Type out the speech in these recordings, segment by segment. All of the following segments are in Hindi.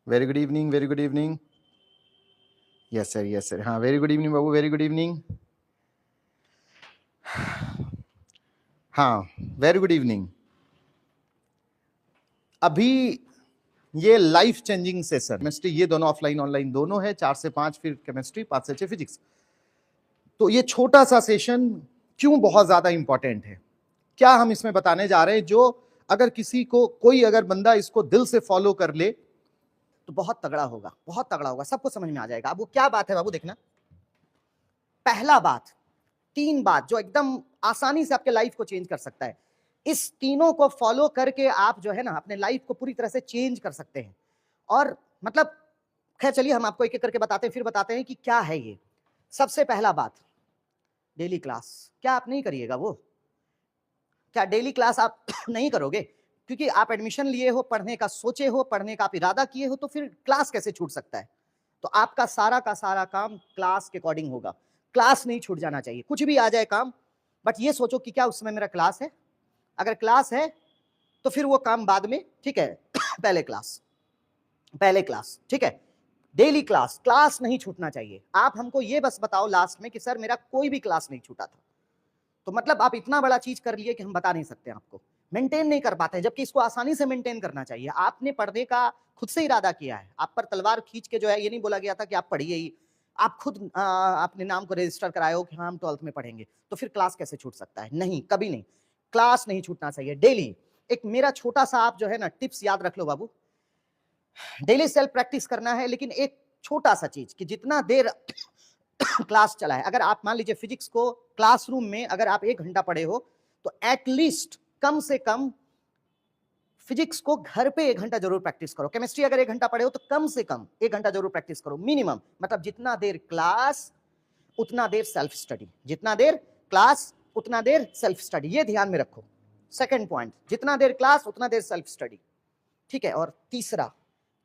Very good evening, very good evening. Yes sir, yes sir. हाँ, वेरी गुड इवनिंग बाबू, वेरी गुड इवनिंग। हाँ, वेरी गुड इवनिंग। अभी ये लाइफ चेंजिंग सेशन केमिस्ट्री, ये दोनों ऑफलाइन ऑनलाइन दोनों है। 4 से 5 फिर केमिस्ट्री, 5 से 6 फिजिक्स। तो ये छोटा सा सेशन क्यों बहुत ज्यादा इंपॉर्टेंट है, क्या हम इसमें बताने जा रहे हैं, जो अगर किसी को कोई अगर बंदा इसको दिल से फॉलो कर ले तो बहुत तगड़ा होगा, बहुत तगड़ा होगा, सबको समझ में आ जाएगा। अब वो क्या बात है बाबू, देखना। पहला बात, 3 बात जो एकदम आसानी से आपके लाइफ को चेंज कर सकता है। इस तीनों को फॉलो करके आप जो है ना अपने लाइफ को पूरी तरह से चेंज कर सकते हैं। और मतलब खैर चलिए हम आपको एक एक करके बताते हैं, फिर बताते हैं कि क्या है ये। सबसे पहला बात, डेली क्लास। क्या आप नहीं करिएगा वो? क्या डेली क्लास आप नहीं करोगे? क्योंकि आप एडमिशन लिए हो, पढ़ने का सोचे हो, पढ़ने का आप इरादा किए हो, तो फिर क्लास कैसे छूट सकता है? तो आपका सारा का सारा काम क्लास के अकॉर्डिंग होगा। क्लास नहीं छूट जाना चाहिए, कुछ भी आ जाए काम, बट ये सोचो कि क्या उस समय मेरा क्लास है। अगर क्लास है तो फिर वो काम बाद में, ठीक है। पहले क्लास, पहले क्लास, ठीक है। डेली क्लास, क्लास नहीं छूटना चाहिए। आप हमको ये बस बताओ लास्ट में कि सर मेरा कोई भी क्लास नहीं छूटा था, तो मतलब आप इतना बड़ा चीज कर लिए कि हम बता नहीं सकते आपको। मेंटेन नहीं कर पाते हैं, जबकि इसको आसानी से मेंटेन करना चाहिए। आपने पढ़ने का खुद से इरादा किया है, आप पर तलवार खींच के जो है ये नहीं बोला गया था कि आप पढ़िए ही। आप खुद अपने नाम को रजिस्टर कराए हो कि हाँ हम 12th में पढ़ेंगे, तो फिर क्लास कैसे छूट सकता है? नहीं, कभी नहीं। क्लास नहीं छूटना चाहिए डेली। एक मेरा छोटा सा आप जो है ना टिप्स याद रख लो बाबू। डेली सेल्फ प्रैक्टिस करना है, लेकिन एक छोटा सा चीज कि जितना देर क्लास चला है, अगर आप मान लीजिए फिजिक्स को क्लासरूम में अगर आप 1 घंटा पढ़े हो, तो एटलीस्ट कम से कम फिजिक्स को घर पे 1 घंटा जरूर प्रैक्टिस करो। केमिस्ट्री अगर 1 घंटा पढ़े हो तो कम से कम 1 घंटा जरूर प्रैक्टिस करो, मिनिमम। मतलब जितना देर क्लास उतना देर सेल्फ स्टडी, जितना देर क्लास उतना देर सेल्फ स्टडी, ये ध्यान में रखो। सेकंड पॉइंट, जितना देर क्लास उतना देर सेल्फ स्टडी, ठीक है। और तीसरा,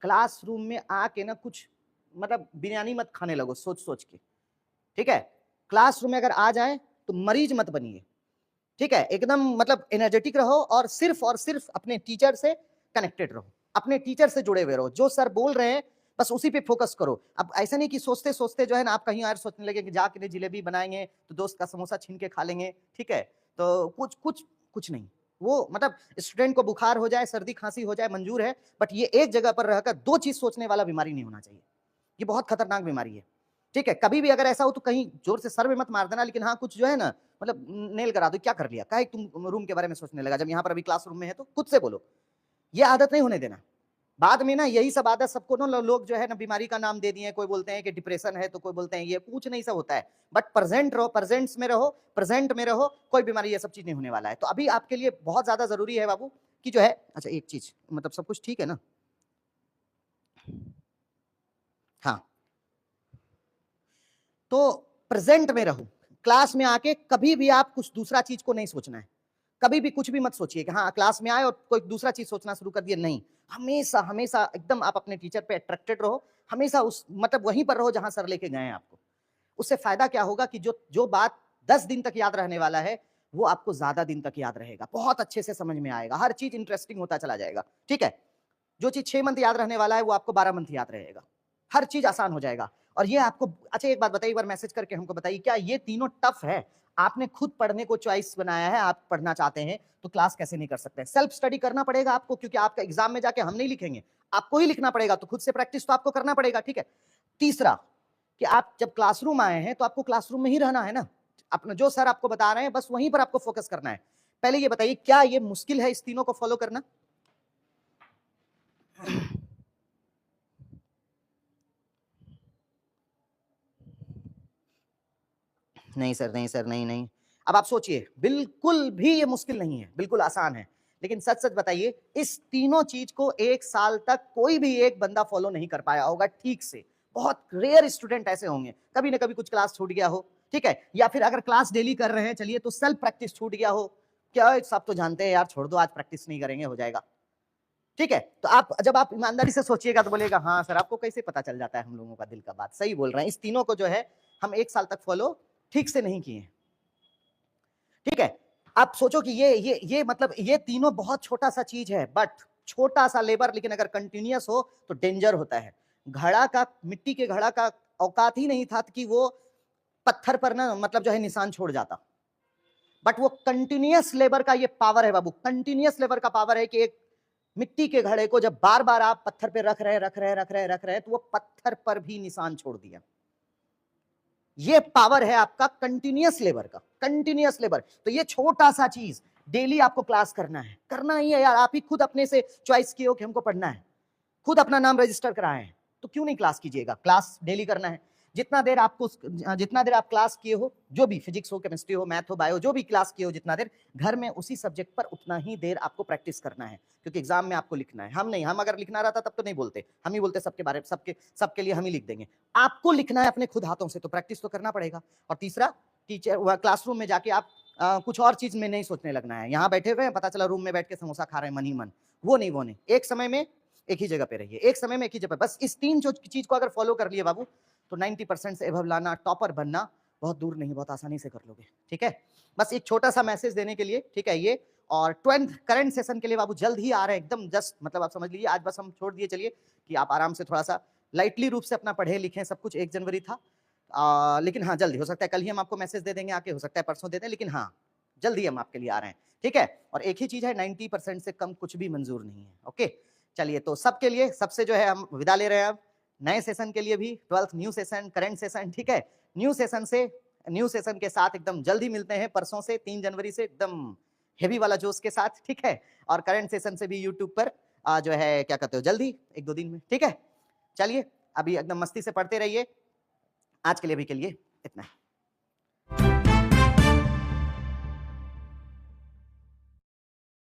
क्लासरूम में आके ना कुछ मतलब बिरयानी मत खाने लगो सोच सोच के, ठीक है। क्लासरूम में अगर आ जाए तो मरीज मत बनिए, ठीक है। एकदम मतलब एनर्जेटिक रहो और सिर्फ अपने टीचर से कनेक्टेड रहो, अपने टीचर से जुड़े हुए रहो। जो सर बोल रहे हैं बस उसी पे फोकस करो। अब ऐसा नहीं कि सोचते सोचते जो है ना आप कहीं और सोचने लगे कि जाके जिलेबी बनाएंगे तो दोस्त का समोसा छीन के खा लेंगे, ठीक है। तो कुछ कुछ कुछ नहीं। वो मतलब स्टूडेंट को बुखार हो जाए, सर्दी खांसी हो जाए, मंजूर है, बट ये एक जगह पर रहकर 2 चीज सोचने वाला बीमारी नहीं होना चाहिए। ये बहुत खतरनाक बीमारी है, ठीक है। कभी भी अगर ऐसा हो तो कहीं जोर से सर में मत मार देना, लेकिन हाँ कुछ जो है ना मतलब नेल करा दो, क्या कर लिया, काहे तुम रूम के बारे में सोचने लगा, जब यहाँ पर अभी क्लासरूम में है तो खुद से बोलो। ये आदत नहीं होने देना। बाद में ना यही सब आदत सबको ना लोग जो है ना बीमारी का नाम दे दिए। कोई बोलते हैं कि डिप्रेशन है, तो कोई बोलते हैं ये, कुछ नहीं सब होता है। बट प्रेजेंट रहो, प्रेजेंट्स में रहो, प्रेजेंट में रहो, कोई बीमारी ये सब चीज नहीं होने वाला है। तो अभी आपके लिए बहुत ज्यादा जरूरी है बाबू कि जो है, अच्छा एक चीज, मतलब सब कुछ ठीक है ना? हाँ, तो प्रेजेंट में रहो। क्लास में आके कभी भी आप कुछ दूसरा चीज को नहीं सोचना है। कभी भी कुछ भी मत सोचिए कि हाँ क्लास में आए और कोई दूसरा चीज सोचना शुरू कर दिया, नहीं। हमेशा हमेशा एकदम आप अपने टीचर पे अट्रैक्टेड रहो, हमेशा उस मतलब वहीं पर रहो जहां सर लेके गए हैं आपको। उससे फायदा क्या होगा कि जो जो बात 10 दिन तक याद रहने वाला है वो आपको ज्यादा दिन तक याद रहेगा, बहुत अच्छे से समझ में आएगा, हर चीज इंटरेस्टिंग होता चला जाएगा, ठीक है। जो चीज 6 मंथ याद रहने वाला है वो आपको 12 मंथ याद रहेगा, हर चीज आसान हो जाएगा। और ये आपको, अच्छा एक बात बताइए, एक बार मैसेज करके हमको बताइए, क्या ये तीनों टफ है? आपने खुद पढ़ने को चॉइस बनाया है, आप पढ़ना चाहते हैं, तो क्लास कैसे नहीं कर सकते? सेल्फ स्टडी करना पड़ेगा आपको, क्योंकि आपका एग्जाम में जाके हम नहीं लिखेंगे, आपको ही लिखना पड़ेगा, तो खुद से प्रैक्टिस तो आपको करना पड़ेगा, ठीक है। तीसरा, कि आप जब क्लासरूम आए हैं तो आपको क्लासरूम में ही रहना है ना, अपना जो सर आपको बता रहे हैं बस वहीं पर आपको फोकस करना है। पहले ये बताइए, क्या ये मुश्किल है इस तीनों को फॉलो करना? नहीं सर, नहीं सर, नहीं नहीं। अब आप सोचिए, बिल्कुल भी ये मुश्किल नहीं है, बिल्कुल आसान है। लेकिन सच सच बताइए, इस तीनों चीज को 1 साल तक कोई भी एक बंदा फॉलो नहीं कर पाया होगा ठीक से। बहुत रेयर स्टूडेंट ऐसे होंगे, कभी ना कभी कुछ क्लास छूट गया हो, ठीक है। या फिर अगर क्लास डेली कर रहे हैं चलिए, तो सेल्फ प्रैक्टिस छूट गया हो, क्या सब तो जानते हैं यार, छोड़ दो आज प्रैक्टिस नहीं करेंगे, हो जाएगा, ठीक है। तो आप जब आप ईमानदारी से सोचिएगा तो बोलेगा हाँ सर, आपको कैसे पता चल जाता है हम लोगों का दिल का बात? सही बोल रहे हैं, इस तीनों को जो है हम 1 साल तक फॉलो ठीक से नहीं किए, ठीक है। आप सोचो कि ये मतलब ये तीनों बहुत छोटा सा चीज है, बट छोटा सा लेबर लेकिन अगर कंटिन्यूअस हो तो डेंजर होता है। घड़ा का, मिट्टी के घड़ा का औकात ही नहीं था कि वो पत्थर पर ना मतलब जो है निशान छोड़ जाता, बट वो कंटिन्यूअस लेबर का ये पावर है बाबू, कंटिन्यूअस लेबर का पावर है कि एक मिट्टी के घड़े को जब बार बार आप पत्थर पे रख रहे तो वो पत्थर पर भी निशान छोड़ दिया। ये पावर है आपका कंटिन्यूअस लेबर का, कंटिन्यूअस लेबर। तो ये छोटा सा चीज डेली आपको क्लास करना है, करना ही है यार। आप ही खुद अपने से चॉइस किए हो कि हमको पढ़ना है, खुद अपना नाम रजिस्टर कराए हैं, तो क्यों नहीं क्लास कीजिएगा। क्लास डेली करना है। जितना देर आप क्लास किए हो, जो भी फिजिक्स हो, केमिस्ट्री हो, मैथ हो, बायो, जो भी क्लास किए हो जितना देर, घर में उसी सब्जेक्ट पर उतना ही देर आपको प्रैक्टिस करना है, क्योंकि एग्जाम में आपको लिखना है। हम अगर लिखना रहता तब तो नहीं बोलते, हम ही बोलते सबके बारे में, सबके लिए हम ही लिख देंगे। आपको लिखना है अपने खुद हाथों से, तो प्रैक्टिस तो करना पड़ेगा। और तीसरा, टीचर क्लासरूम में जाके आप कुछ और चीज में नहीं सोचने लगना है। यहाँ बैठे हुए हैं, पता चला रूम में बैठ के समोसा खा रहे हैं मन ही मन, वो नहीं। एक समय में एक ही जगह पे रहिए, एक समय में एक ही जगह। बस इस 3 चीज को अगर फॉलो कर लिए बाबू, तो 90% से एबव लाना, टॉपर बनना बहुत दूर नहीं, बहुत आसानी से कर लोगे। ठीक है, बस एक छोटा सा मैसेज देने के लिए, ठीक है ये। और 12th करंट सेशन के लिए बाबू जल्द ही आ रहे हैं, एकदम जस्ट मतलब आप समझ लीजिए आज बस हम छोड़ दिए। चलिए कि आप आराम से थोड़ा सा लाइटली रूप से अपना पढ़े लिखें, सब कुछ 1 जनवरी था। लेकिन हाँ जल्दी हो सकता है, कल ही हम आपको मैसेज दे देंगे आके, हो सकता है परसों दे दें, लेकिन हाँ जल्दी हम आपके लिए आ रहे हैं। ठीक है, और एक ही चीज है, 90% से कम कुछ भी मंजूर नहीं है। ओके, चलिए तो सबके लिए, सबसे जो है हम विदा ले रहे हैं अब। नए सेशन के लिए भी 12th new session, current session, ठीक है। न्यू सेशन के साथ एकदम जल्दी मिलते हैं, परसों से 3 जनवरी से एकदम हेवी वाला जोश के साथ, ठीक है। और करंट सेशन से भी यूट्यूब पर जो है क्या कहते हो जल्दी 1-2 दिन में, ठीक है। चलिए अभी एकदम मस्ती से पढ़ते रहिए। आज के लिए, अभी के लिए इतना है।